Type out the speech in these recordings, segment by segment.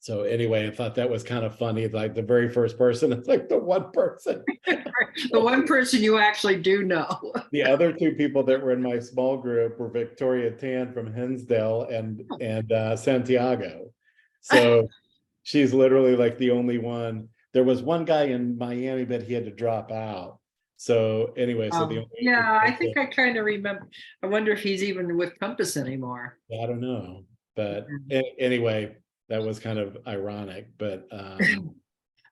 So anyway, I thought that was kind of funny. Like the very first person, it's like the one person. The one person you actually do know. The other two people that were in my small group were Victoria Tan from Hinsdale and Santiago. So she's literally like the only one. There was one guy in Miami, but he had to drop out. So anyway, so the only Yeah, I think I kind of remember. I wonder if he's even with Compass anymore. I don't know, but anyway, that was kind of ironic. But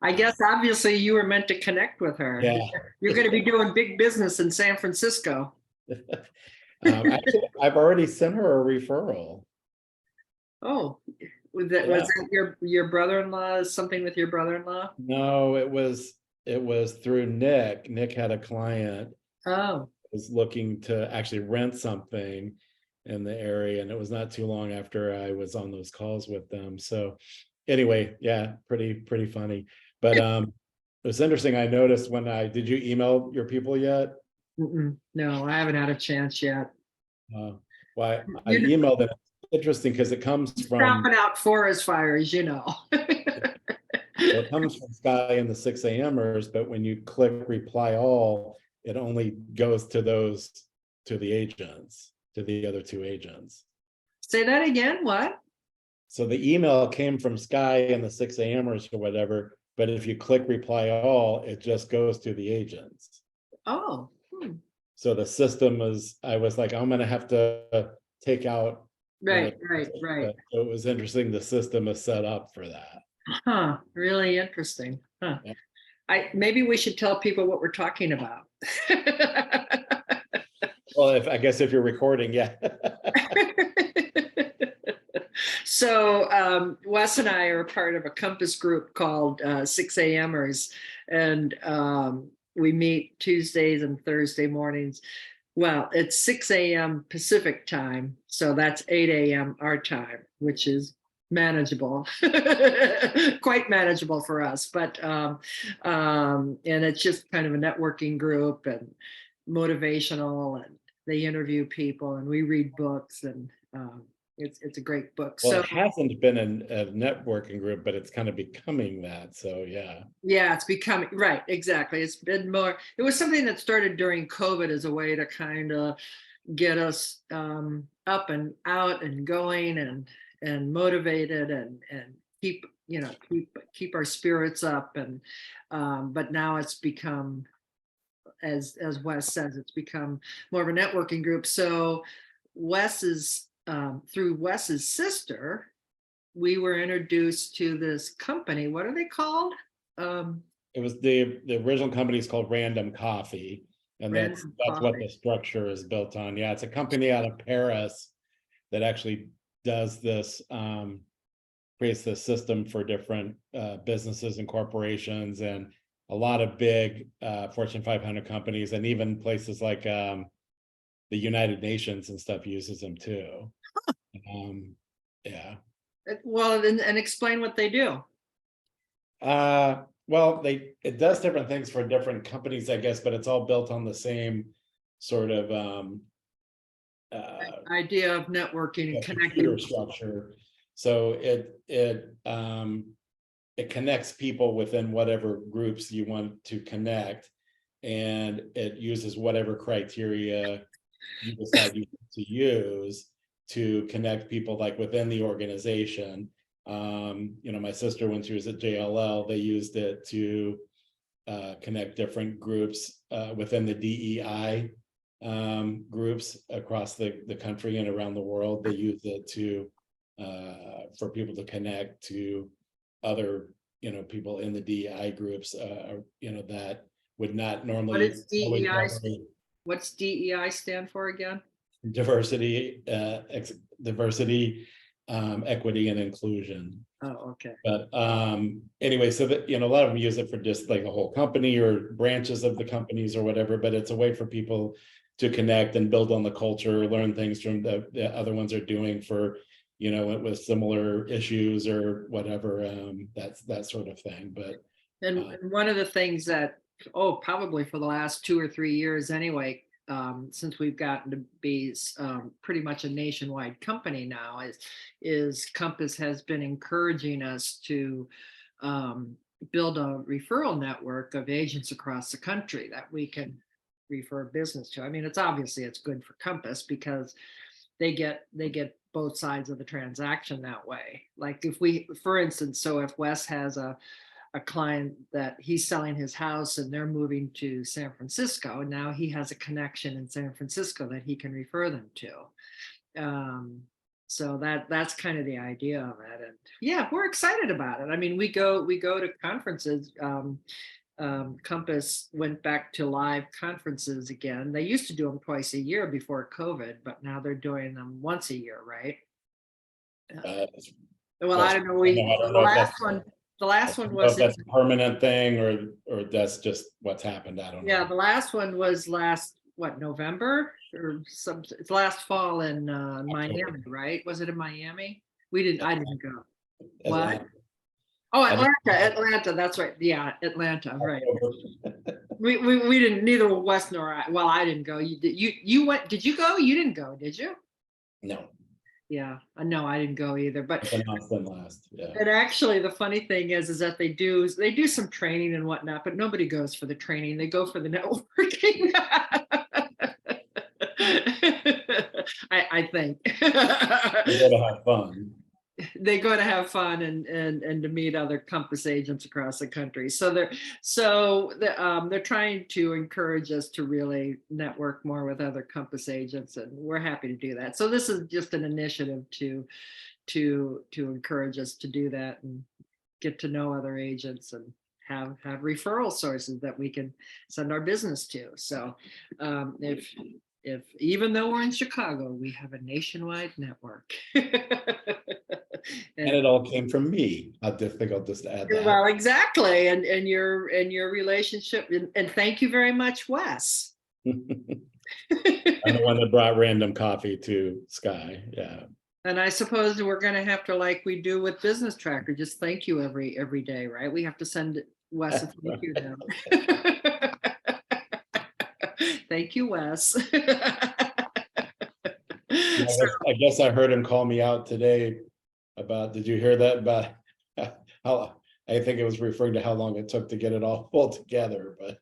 I guess obviously you were meant to connect with her. yeah, You're going to be doing big business in San Francisco. actually, I've already sent her a referral. Oh, was that your brother-in-law? Something with your brother-in-law? No, it was through Nick. Nick had a client Oh, was looking to actually rent something in the area, and it was not too long after I was on those calls with them. So anyway, yeah, pretty funny. But it was interesting. I noticed when did you email your people yet? no, I haven't had a chance yet. Well, I emailed it. Interesting because it comes from Stomping out forest fires, Well, it comes from Sky and the 6 a.m.ers, but when you click reply all, it only goes to the agents, to the other two agents. Say that again, what? So the email came from Sky and the 6 a.m.ers or whatever, but if you click reply all, it just goes to the agents. Oh. So the system I was like, I'm gonna have to take out. Right. So it was interesting. The system is set up for that. Huh, really interesting. Huh. Yeah. Maybe we should tell people what we're talking about. Well, I guess if you're recording, yeah. So Wes and I are part of a Compass group called 6 a.m.ers, and we meet Tuesdays and Thursday mornings. Well, it's 6 a.m. Pacific time, so that's 8 a.m. our time, which is manageable, quite manageable for us. But and it's just kind of a networking group and motivational, and they interview people and we read books, and it's a great book. Well, So it hasn't been a networking group, but it's kind of becoming that. So yeah. yeah, it's becoming right. Exactly. It's been more. It was something that started during COVID as a way to kind of get us up and out and going and motivated and keep keep our spirits up, and but now it's become, as Wes says, it's become more of a networking group. So through Wes's sister, we were introduced to this company. What are they called? It was the original company is called Random Coffee, and that's what the structure is built on. Yeah, it's a company out of Paris that actually does this, creates this system for different businesses and corporations, and a lot of big Fortune 500 companies, and even places like the United Nations and stuff uses them too. Yeah. Well, and explain what they do. Well, it does different things for different companies, I guess, but it's all built on the same sort of idea of networking and connecting structure. So it connects people within whatever groups you want to connect, and it uses whatever criteria you decide you want to use to connect people like within the organization. My sister, when she was at JLL, they used it to connect different groups within the DEI groups across the country and around the world. They use it to for people to connect to other people in the DEI groups that would not normally. What is DEI? What's DEI stand for again? Diversity, equity, and inclusion. Oh, okay. But anyway, so that a lot of them use it for just like a whole company or branches of the companies or whatever, but it's a way for people to connect and build on the culture, learn things from the other ones are doing for with similar issues or whatever, that's that sort of thing. But and one of the things that probably for the last 2 or 3 years anyway, since we've gotten to be pretty much a nationwide company now, is Compass has been encouraging us to build a referral network of agents across the country that we can refer business to. I mean, it's good for Compass because they get both sides of the transaction that way. Like if we, for instance, so if Wes has a client that he's selling his house and they're moving to San Francisco, now he has a connection in San Francisco that he can refer them to. So that's kind of the idea of it. And yeah, we're excited about it. I mean, we go to conferences. Compass went back to live conferences again. They used to do them twice a year before COVID, but now they're doing them once a year, right? Well, I don't know. The last one was that's a permanent thing or that's just what's happened. I don't know. Yeah, the last one was November or it's last fall in Miami, right? Was it in Miami? I didn't go. What? Oh, Atlanta. That's right. Yeah, Atlanta. Right. We didn't. Neither Wes nor I. Well, I didn't go. You did. You went. Did you go? You didn't go, did you? No. Yeah, no, I didn't go either. But last. Yeah. And actually, the funny thing is that they do some training and whatnot, but nobody goes for the training. They go for the networking. I think. They go to have fun. They go to have fun and to meet other Compass agents across the country. So they're trying to encourage us to really network more with other Compass agents, and we're happy to do that. So this is just an initiative to encourage us to do that and get to know other agents and have referral sources that we can send our business to. So if even though we're in Chicago, we have a nationwide network. And it all came from me. I'll just add that. Well, exactly. And your relationship. And thank you very much, Wes. I'm the one that brought random coffee to Sky. Yeah. And I suppose we're going to have to, like we do with Business Tracker, just thank you every day, right? We have to send Wes a thank you note. Thank you, Wes. I guess I heard him call me out today about, did you hear that? About how, I think it was referring to how long it took to get it all pulled together, but.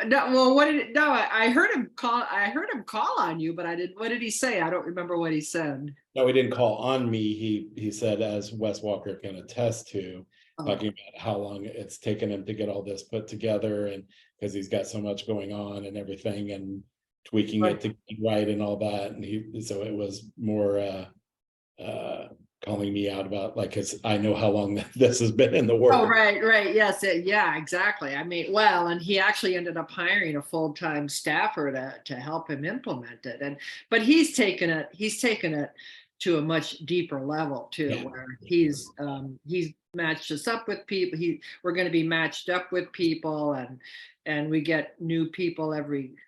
No, well, I heard him call on you, but what did he say? I don't remember what he said. No, he didn't call on me. He said, as Wes Walker can attest to, talking about how long it's taken him to get all this put together, and because he's got so much going on and everything and tweaking it to get right and all that. And so it was more calling me out about, like, because I know how long this has been in the works. Oh, right. Yes. Yeah, exactly. I mean, well, and he actually ended up hiring a full-time staffer to help him implement it. But he's taken it to a much deeper level too, yeah. Where he's matched us up with people. We're going to be matched up with people, and we get new people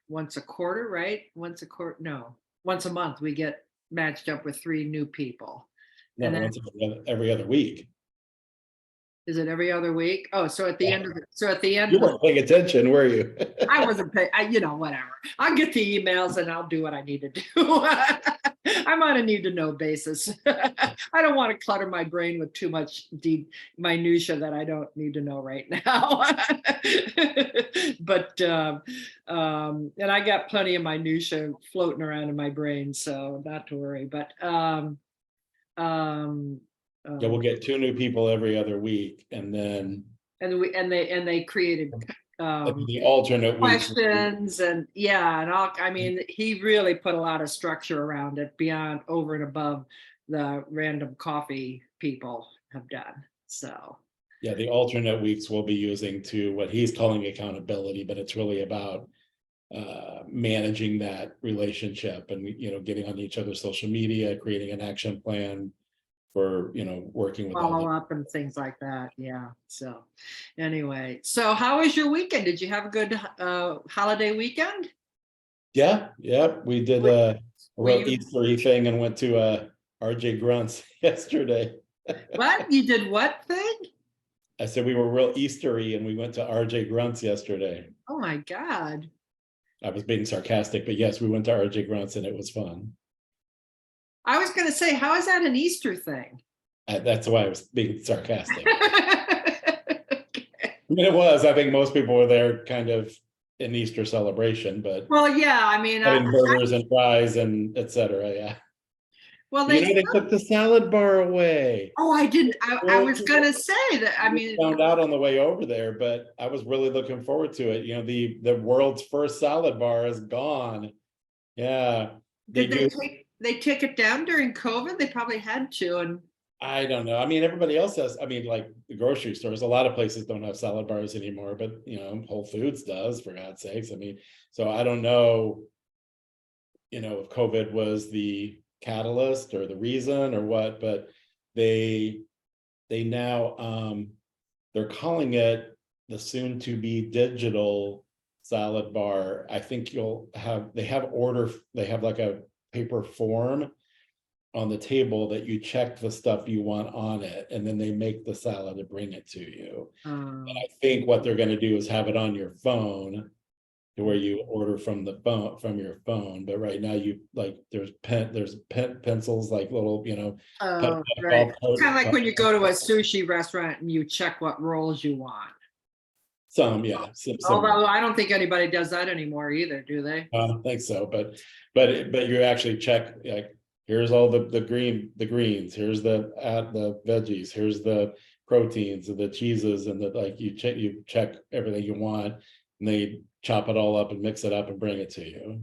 once a quarter, right? Once a month we get matched up with 3 new people. No, every other week. Is it every other week? Oh, so at the end you weren't paying attention, were you? I wasn't paying. Whatever. I'll get the emails and I'll do what I need to do. I'm on a need to know basis. I don't want to clutter my brain with too much deep minutia that I don't need to know right now. But and I got plenty of minutia floating around in my brain, so not to worry. But yeah, we'll get 2 new people every other week, and then they created the alternate questions weeks. I mean, he really put a lot of structure around it beyond over and above the random coffee people have done. So yeah, the alternate weeks we'll be using to what he's calling accountability, but it's really about managing that relationship and getting on each other's social media, creating an action plan for working with follow up and things like that. Yeah. So anyway, so how was your weekend? Did you have a good holiday weekend? Yeah, we did a real Eastery thing and went to RJ Grunt's yesterday. What? You did what thing? I said we were real Eastery and we went to RJ Grunt's yesterday. Oh my God. I was being sarcastic, but yes, we went to RJ Grunt's and it was fun. I was going to say, how is that an Easter thing? That's why I was being sarcastic. Okay. I mean, it was. I think most people were there kind of in Easter celebration, but Well, yeah, I mean, having burgers and fries and etc. Yeah. well, You they, know, they took the salad bar away. oh, I didn't, I Oh, was going to say that, I mean, found out on the way over there, but I was really looking forward to it. You know, the world's first salad bar is gone. Yeah, they did they do. take it down during COVID? They probably had to, and I don't know. I mean, everybody else has. I mean, like the grocery stores, a lot of places don't have salad bars anymore, but you know, Whole Foods does, for God's sakes. I mean, so I don't know, you know, if COVID was the catalyst or the reason or what, but they now they're calling it the soon to be digital salad bar. I think they have like a paper form on the table that you check the stuff you want on it, and then they make the salad and bring it to you. And I think what they're going to do is have it on your phone to where you order from the phone from your phone. But right now you like there's pencils, like little, you know, oh, right. Kind of like when you go to a sushi restaurant and you check what rolls you want. some, yeah, some. Although I don't think anybody does that anymore either, do they? I don't think so, but you actually check, like, here's all the greens, here's the veggies, here's the proteins and the cheeses, and the, like, you check everything you want, and they chop it all up and mix it up and bring it to you.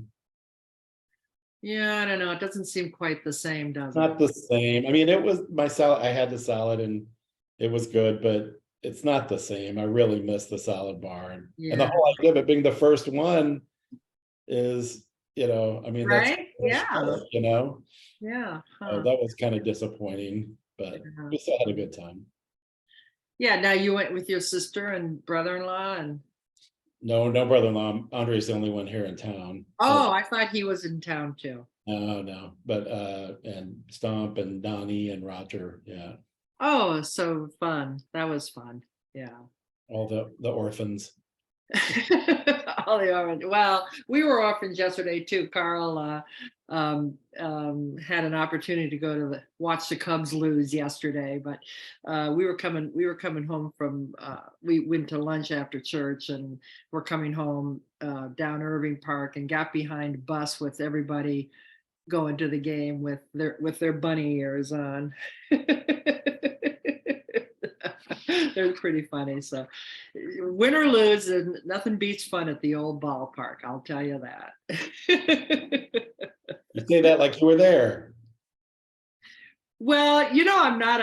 Yeah, I don't know. It doesn't seem quite the same, does it? Not the same. I mean, it was my salad. I had the salad and it was good, but it's not the same. I really miss the salad bar, and the Yeah. whole idea of it being the first one is, you know, I mean, that's, Right? Yeah. you know, Yeah. so Huh. that was kind of disappointing, but Yeah. we still had a good time. Yeah. Now you went with your sister and brother-in-law and No brother-in-law. Andre's the only one here in town. oh, I thought he was in town too. No, but and Stomp and Donnie and Roger, yeah, Oh, so fun. That was fun. Yeah. all the orphans. All the orange. Well, we were orphans yesterday too. Carl had an opportunity to go to watch the Cubs lose yesterday, but we were coming home from we went to lunch after church, and we're coming home down Irving Park and got behind a bus with everybody going to the game with their bunny ears on. They're pretty funny. So, win or lose, and nothing beats fun at the old ballpark. I'll tell you that. You say that like you were there. Well, I'm not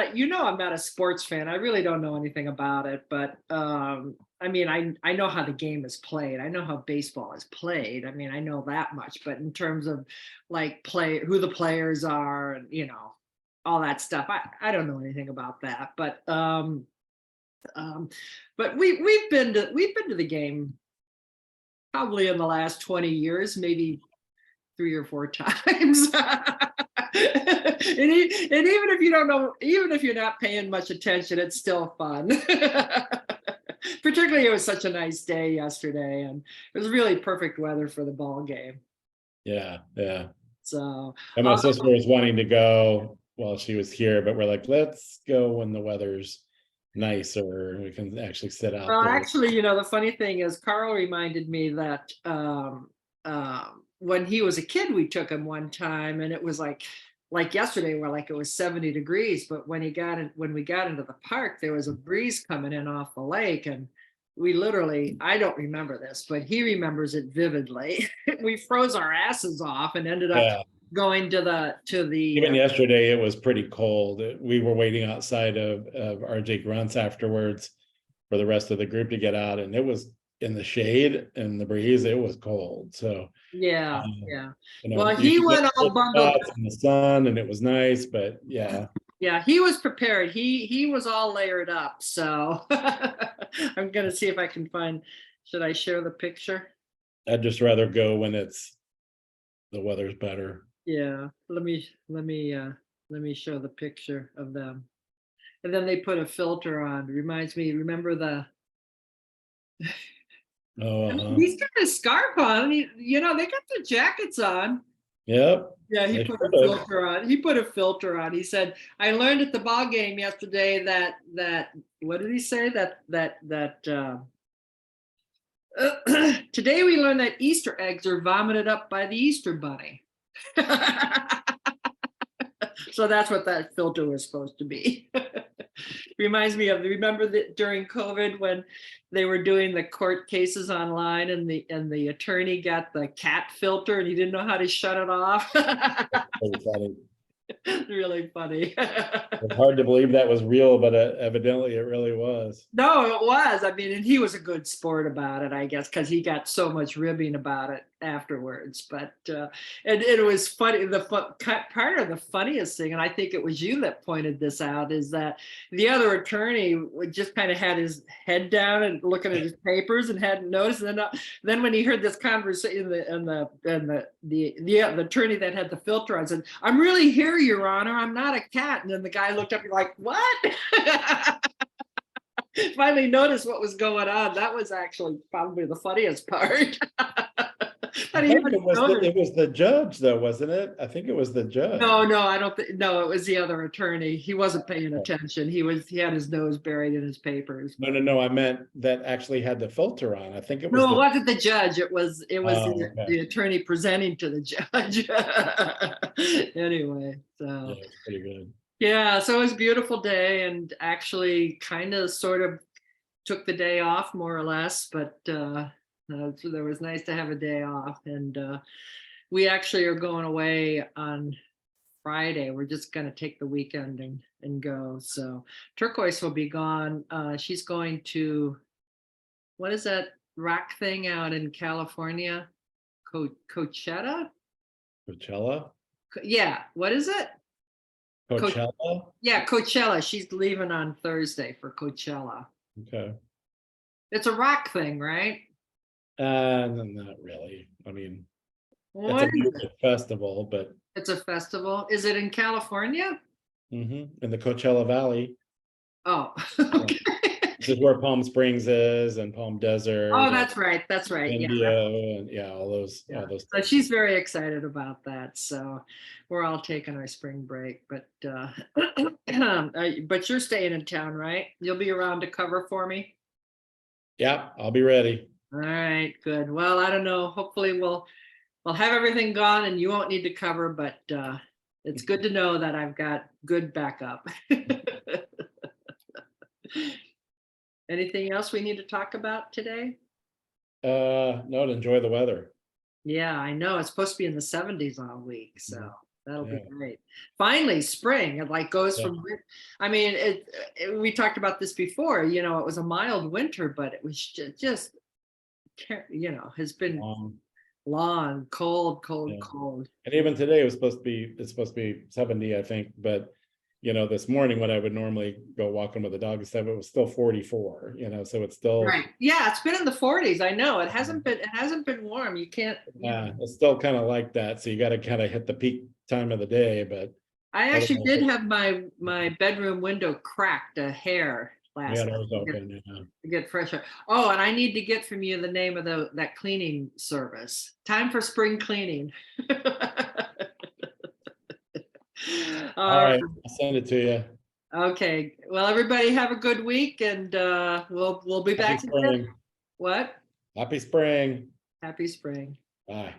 a sports fan. I really don't know anything about it, but I mean, I know how the game is played. I know how baseball is played. I mean, I know that much, but in terms of like who the players are, and all that stuff, I don't know anything about that. But we've been to the game probably in the last 20 years, maybe 3 or 4 times. And even if you don't know, even if you're not paying much attention, it's still fun. Particularly, it was such a nice day yesterday, and it was really perfect weather for the ball game. Yeah, yeah. So, And my sister was wanting to go while she was here, but we're like, let's go when the weather's nicer. We can actually sit out well, there. actually, the funny thing is, Carl reminded me that when he was a kid, we took him one time, and it was like yesterday, where like it was 70 degrees. But when we got into the park, there was a breeze coming in off the lake, and we literally, I don't remember this, but he remembers it vividly. We froze our asses off and ended up Yeah. going to the Even yesterday, it was pretty cold. We were waiting outside of RJ Grunt's afterwards for the rest of the group to get out, and it was in the shade and the breeze. It was cold. So, yeah. Well, you he could went get all bundled. in the sun, and it was nice. But yeah, Yeah, he was prepared. He was all layered up. So I'm gonna see if I can find. Should I share the picture? I'd just rather go when the weather's better. Yeah, let me show the picture of them. And then they put a filter on. Reminds me, remember Oh, He's got his scarf on. They got their jackets on. yep. Yeah, he They put a should've. filter on. He put a filter on. He said, "I learned at the ball game yesterday that what did he say? Today we learned that Easter eggs are vomited up by the Easter bunny." So that's what that filter was supposed to be. Reminds me of, remember that during COVID when they were doing the court cases online and the attorney got the cat filter and he didn't know how to shut it off. Pretty funny. Really funny. It's hard to believe that was real, but evidently it really was. No, it was. I mean, and he was a good sport about it, I guess, because he got so much ribbing about it afterwards. But and it was funny. Part of the funniest thing, and I think it was you that pointed this out, is that the other attorney just kind of had his head down and looking at his papers and hadn't noticed. And then when he heard this conversation, and the attorney that had the filter on said, "I'm really here, Your Honor. I'm not a cat." And then the guy looked up and like, "What?" Finally noticed what was going on. That was actually probably the funniest part. I think it was the judge, though, wasn't it? I think it was the judge. No, I don't think. No, it was the other attorney. He wasn't paying attention. He had his nose buried in his papers. No. I meant that actually had the filter on. I think it was. No, it wasn't the judge. It was Okay. the attorney presenting to the judge. Anyway, so Yeah, it's pretty good. yeah, so it was a beautiful day, and actually kind of sort of took the day off more or less, but so there was nice to have a day off. And we actually are going away on Friday. We're just going to take the weekend and go. So Turquoise will be gone. She's going to, what is that rock thing out in California? Coachella? Coachella? Yeah, what is it? Coachella? Yeah, Coachella. She's leaving on Thursday for Coachella. Okay. It's a rock thing, right? Not really. I mean, What it's a is it? music festival, but It's a festival. Is it in California? in the Coachella Valley. Oh, okay. This is where Palm Springs is, and Palm Desert. Oh, that's right. That's right. Yeah. Indio, and all those. So she's very excited about that. So we're all taking our spring break, but but you're staying in town, right? You'll be around to cover for me. Yeah, I'll be ready. All right, good. Well, I don't know. Hopefully we'll have everything gone and you won't need to cover, but it's good to know that I've got good backup. Anything else we need to talk about today? No, to enjoy the weather. Yeah, I know. It's supposed to be in the 70s all week, so that'll be Yeah. great. Finally, spring. It like goes Yeah. from, I mean, we talked about this before, it was a mild winter, but it was just has been long, cold. Yeah. Cold. And even today it's supposed to be 70, I think, but this morning when I would normally go walking with the dog and stuff, it was still 44, so it's still Right. Yeah, it's been in the 40s. I know. It hasn't been warm. You can't. Yeah, it's still kind of like that. So you got to kind of hit the peak time of the day, but I actually did have my bedroom window cracked a hair last night to get fresh air. Oh, and I need to get from you the name of that cleaning service. Time for spring cleaning. All right, I'll send it to you. Okay. Well, everybody have a good week, and we'll be back again. What? Happy spring. Happy spring. Bye.